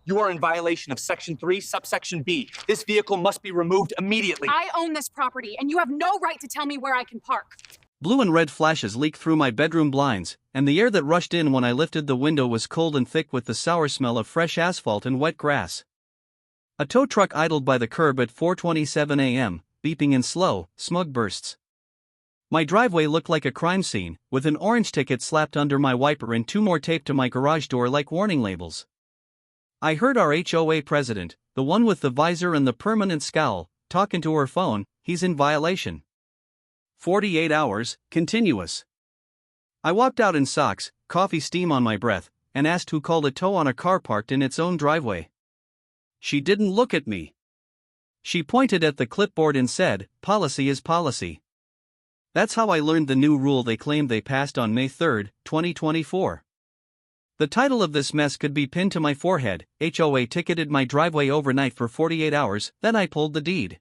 You are in violation of Section 3, subsection B. This vehicle must be removed immediately. I own this property, and you have no right to tell me where I can park. Blue and red flashes leaked through my bedroom blinds, and the air that rushed in when I lifted the window was cold and thick with the sour smell of fresh asphalt and wet grass. A tow truck idled by the curb at 4:27 a.m., beeping in slow, smug bursts. My driveway looked like a crime scene, with an orange ticket slapped under my wiper and 2 more taped to my garage door like warning labels. I heard our HOA president, the one with the visor and the permanent scowl, talking to her phone. He's in violation. 48 hours, continuous. I walked out in socks, coffee steam on my breath, and asked who called a tow on a car parked in its own driveway. She didn't look at me. She pointed at the clipboard and said, "Policy is policy." That's how I learned the new rule they claimed they passed on May 3, 2024. The title of this mess could be pinned to my forehead: HOA ticketed my driveway overnight for 48 hours, then I pulled the deed.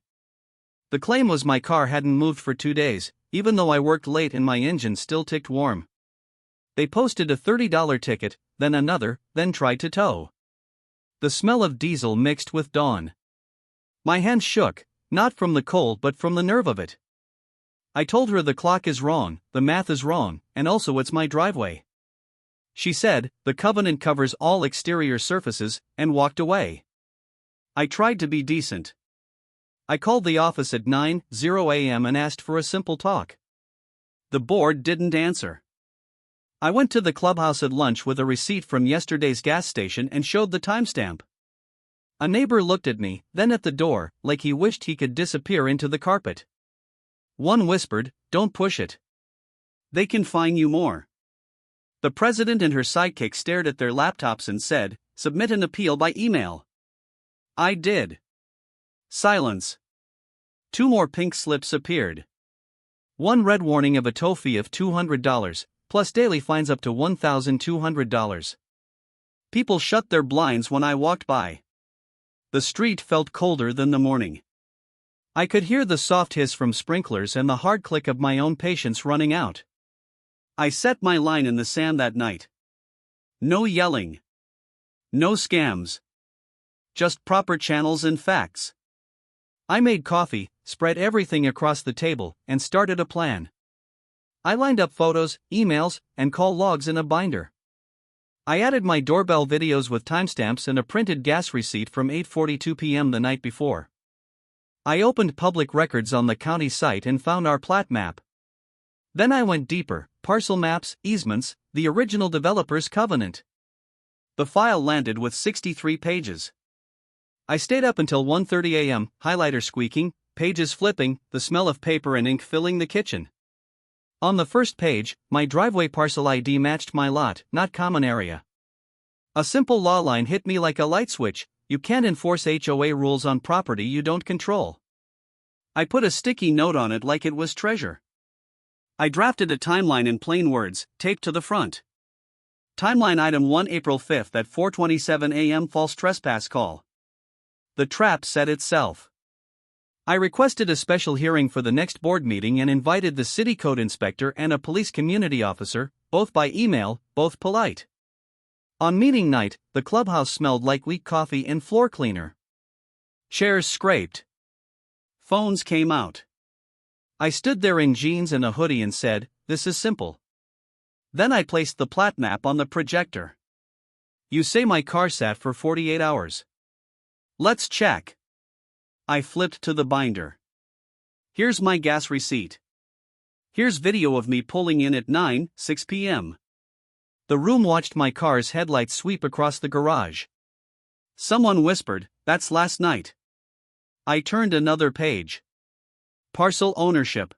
The claim was my car hadn't moved for 2 days, even though I worked late and my engine still ticked warm. They posted a $30 ticket, then another, then tried to tow. The smell of diesel mixed with dawn. My hands shook, not from the cold but from the nerve of it. I told her the clock is wrong, the math is wrong, and also it's my driveway. She said, "The covenant covers all exterior surfaces," and walked away. I tried to be decent. I called the office at 9:00 a.m. and asked for a simple talk. The board didn't answer. I went to the clubhouse at lunch with a receipt from yesterday's gas station and showed the timestamp. A neighbor looked at me, then at the door, like he wished he could disappear into the carpet. One whispered, "Don't push it. They can fine you more." The president and her sidekick stared at their laptops and said, "Submit an appeal by email." I did. Silence. 2 more pink slips appeared. One read warning of a tow fee of $200, plus daily fines up to $1,200. People shut their blinds when I walked by. The street felt colder than the morning. I could hear the soft hiss from sprinklers and the hard click of my own patience running out. I set my line in the sand that night. No yelling. No scams. Just proper channels and facts. I made coffee, spread everything across the table, and started a plan. I lined up photos, emails, and call logs in a binder. I added my doorbell videos with timestamps and a printed gas receipt from 8:42 p.m. the night before. I opened public records on the county site and found our plat map. Then I went deeper: parcel maps, easements, the original developer's covenant. The file landed with 63 pages. I stayed up until 1:30 a.m., highlighter squeaking, pages flipping, the smell of paper and ink filling the kitchen. On the first page, my driveway parcel ID matched my lot, not common area. A simple law line hit me like a light switch: you can't enforce HOA rules on property you don't control. I put a sticky note on it like it was treasure. I drafted a timeline in plain words, taped to the front. Timeline item 1, April 5 at 4:27 a.m. false trespass call. The trap set itself. I requested a special hearing for the next board meeting and invited the city code inspector and a police community officer, both by email, both polite. On meeting night, the clubhouse smelled like weak coffee and floor cleaner. Chairs scraped. Phones came out. I stood there in jeans and a hoodie and said, "This is simple." Then I placed the plat map on the projector. "You say my car sat for 48 hours. Let's check." I flipped to the binder. Here's my gas receipt. Here's video of me pulling in at 9:06 p.m. The room watched my car's headlights sweep across the garage. Someone whispered, "That's last night." I turned another page. Parcel ownership.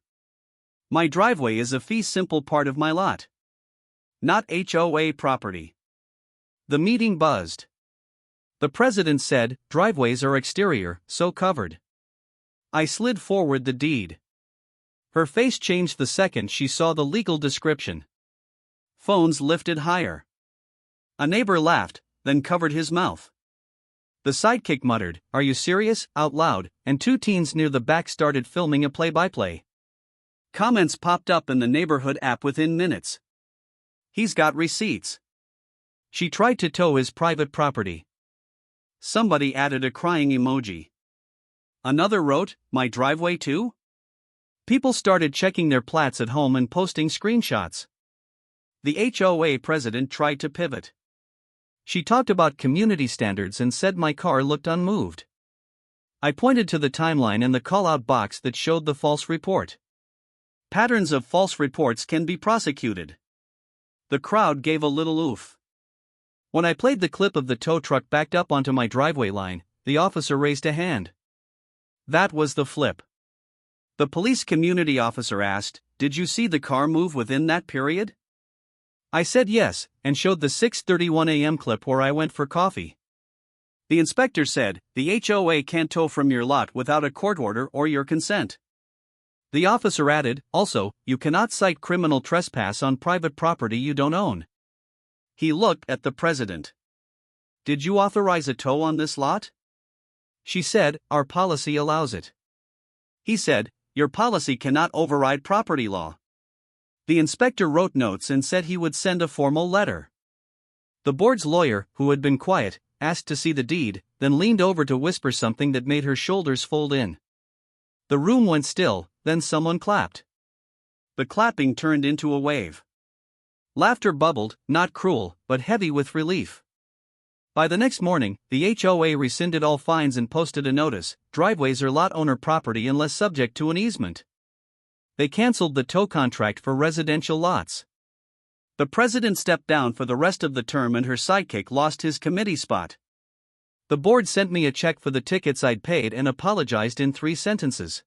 My driveway is a fee simple part of my lot. Not HOA property. The meeting buzzed. The president said, "Driveways are exterior, so covered." I slid forward the deed. Her face changed the second she saw the legal description. Phones lifted higher. A neighbor laughed, then covered his mouth. The sidekick muttered, "Are you serious?" out loud, and 2 teens near the back started filming a play-by-play. Comments popped up in the neighborhood app within minutes. "He's got receipts." She tried to tow his private property. Somebody added a crying emoji. Another wrote, "My driveway too?" People started checking their plats at home and posting screenshots. The HOA president tried to pivot. She talked about community standards and said my car looked unmoved. I pointed to the timeline and the call-out box that showed the false report. Patterns of false reports can be prosecuted. The crowd gave a little oof. When I played the clip of the tow truck backed up onto my driveway line, the officer raised a hand. That was the flip. The police community officer asked, "Did you see the car move within that period?" I said yes, and showed the 6:31 a.m. clip where I went for coffee. The inspector said, "The HOA can't tow from your lot without a court order or your consent." The officer added, "Also, you cannot cite criminal trespass on private property you don't own." He looked at the president. "Did you authorize a tow on this lot?" She said, "Our policy allows it." He said, "Your policy cannot override property law." The inspector wrote notes and said he would send a formal letter. The board's lawyer, who had been quiet, asked to see the deed, then leaned over to whisper something that made her shoulders fold in. The room went still, then someone clapped. The clapping turned into a wave. Laughter bubbled, not cruel, but heavy with relief. By the next morning, the HOA rescinded all fines and posted a notice: driveways are lot owner property unless subject to an easement. They canceled the tow contract for residential lots. The president stepped down for the rest of the term and her sidekick lost his committee spot. The board sent me a check for the tickets I'd paid and apologized in 3 sentences.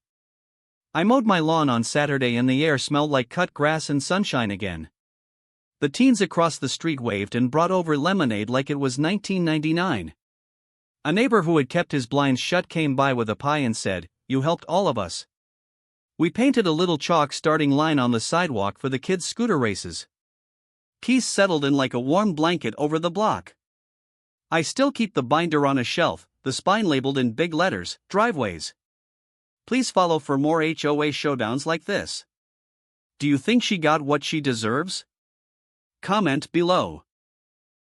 I mowed my lawn on Saturday and the air smelled like cut grass and sunshine again. The teens across the street waved and brought over lemonade like it was 1999. A neighbor who had kept his blinds shut came by with a pie and said, "You helped all of us." We painted a little chalk starting line on the sidewalk for the kids' scooter races. Peace settled in like a warm blanket over the block. I still keep the binder on a shelf, the spine labeled in big letters, "Driveways." Please follow for more HOA showdowns like this. Do you think she got what she deserves? Comment below.